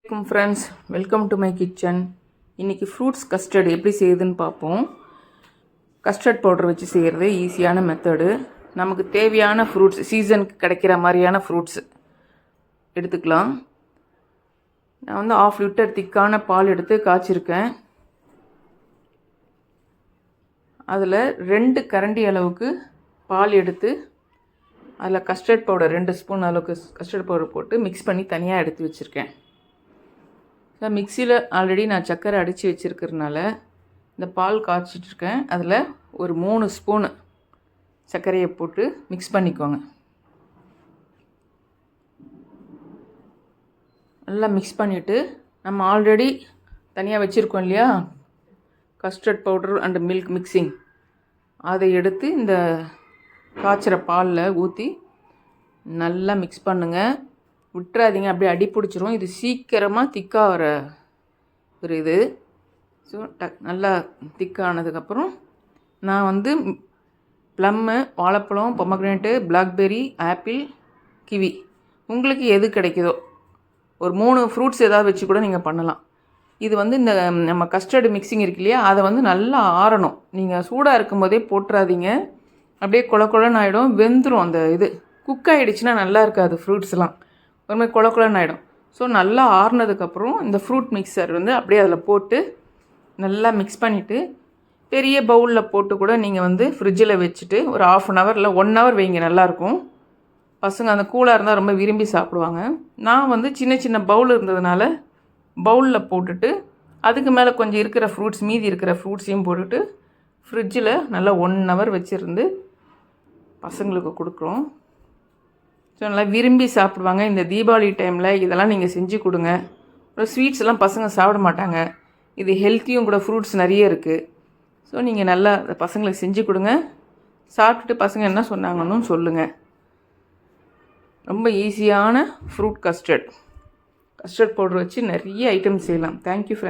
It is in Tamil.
Friends, welcome to my kitchen. இன்றைக்கி ஃப்ரூட்ஸ் கஸ்டர்ட் எப்படி செய்யுதுன்னு பார்ப்போம். கஸ்டர்ட் பவுடர் வச்சு செய்கிறது ஈஸியான மெத்தடு. நமக்கு தேவையான ஃப்ரூட்ஸ், சீசனுக்கு கிடைக்கிற மாதிரியான ஃப்ரூட்ஸ் எடுத்துக்கலாம். நான் வந்து 1/2 லிட்டர் திக்கான பால் எடுத்து காய்ச்சிருக்கேன். அதில் 2 கரண்டி அளவுக்கு பால் எடுத்து அதில் கஸ்டர்ட் பவுடர் 2 ஸ்பூன் அளவுக்கு கஸ்டர்ட் பவுடர் போட்டு மிக்ஸ் பண்ணி தனியாக எடுத்து வச்சுருக்கேன். மிக்சியில் ஆல்ரெடி நான் சர்க்கரை அடித்து வச்சுருக்கிறதுனால இந்த பால் காய்ச்சிட்ருக்கேன். அதில் ஒரு 3 ஸ்பூனு சர்க்கரையை போட்டு மிக்ஸ் பண்ணிக்கோங்க. நல்லா மிக்ஸ் பண்ணிவிட்டு நம்ம ஆல்ரெடி தனியாக வச்சுருக்கோம் இல்லையா custard powder and milk mixing, அதை எடுத்து இந்த காய்ச்சிற பாலில் ஊற்றி நல்லா மிக்ஸ் பண்ணுங்கள். விட்டுறாதீங்க, அப்படியே அடி பிடிச்சிரும். இது சீக்கிரமாக திக்காகிற ஒரு இது. ஸோ நல்லா திக்கானதுக்கப்புறம் நான் வந்து ப்ளம்மு, வாழைப்பழம், பொமக்ரேனேட்டு, பிளாக்பெர்ரி, ஆப்பிள், கிவி, உங்களுக்கு எது கிடைக்குதோ ஒரு 3 ஃப்ரூட்ஸ் ஏதாவது வச்சு கூட நீங்கள் பண்ணலாம். இது வந்து இந்த நம்ம கஸ்டர்டு மிக்சிங் இருக்கு இல்லையா, அதை வந்து நல்லா ஆறணும். நீங்கள் சூடாக இருக்கும்போதே போட்டுறாதீங்க, அப்படியே கொலன்னு ஆகிடும், வெந்துடும். அந்த இது குக் ஆகிடுச்சுன்னா நல்லா இருக்காது, ஃப்ரூட்ஸ்லாம் ஒரு மாதிரி கொலன்னு ஆகிடும். ஸோ நல்லா ஆறுனதுக்கப்புறம் இந்த ஃப்ரூட் மிக்சர் வந்து அப்படியே அதில் போட்டு நல்லா மிக்ஸ் பண்ணிவிட்டு பெரிய பவுலில் போட்டு கூட நீங்கள் வந்து ஃப்ரிட்ஜில் வச்சுட்டு ஒரு 1/2 hour இல்லை 1 hour வைங்க, நல்லாயிருக்கும். பசங்க அந்த கூலாக இருந்தால் ரொம்ப விரும்பி சாப்பிடுவாங்க. நான் வந்து சின்ன சின்ன பவுல் இருந்ததுனால பவுலில் போட்டுட்டு அதுக்கு மேலே கொஞ்சம் இருக்கிற ஃப்ரூட்ஸ், மீதி இருக்கிற ஃப்ரூட்ஸையும் போட்டுட்டு ஃப்ரிட்ஜில் நல்லா 1 hour வச்சுருந்து பசங்களுக்கு கொடுக்குறோம். ஸோ நல்லா விரும்பி சாப்பிடுவாங்க. இந்த தீபாவளி டைமில் இதெல்லாம் நீங்கள் செஞ்சு கொடுங்க. அப்புறம் ஸ்வீட்ஸ்லாம் பசங்க சாப்பிட மாட்டாங்க. இது ஹெல்த்தியும் கூட, ஃப்ரூட்ஸ் நிறைய இருக்குது. ஸோ நீங்கள் நல்லா பசங்களுக்கு செஞ்சு கொடுங்க. சாப்பிட்டுட்டு பசங்க என்ன சொன்னாங்கன்னு சொல்லுங்கள். ரொம்ப ஈஸியான ஃப்ரூட் கஸ்டர்ட் பவுடர் வச்சு நிறைய ஐட்டம் செய்யலாம். Thank you friends.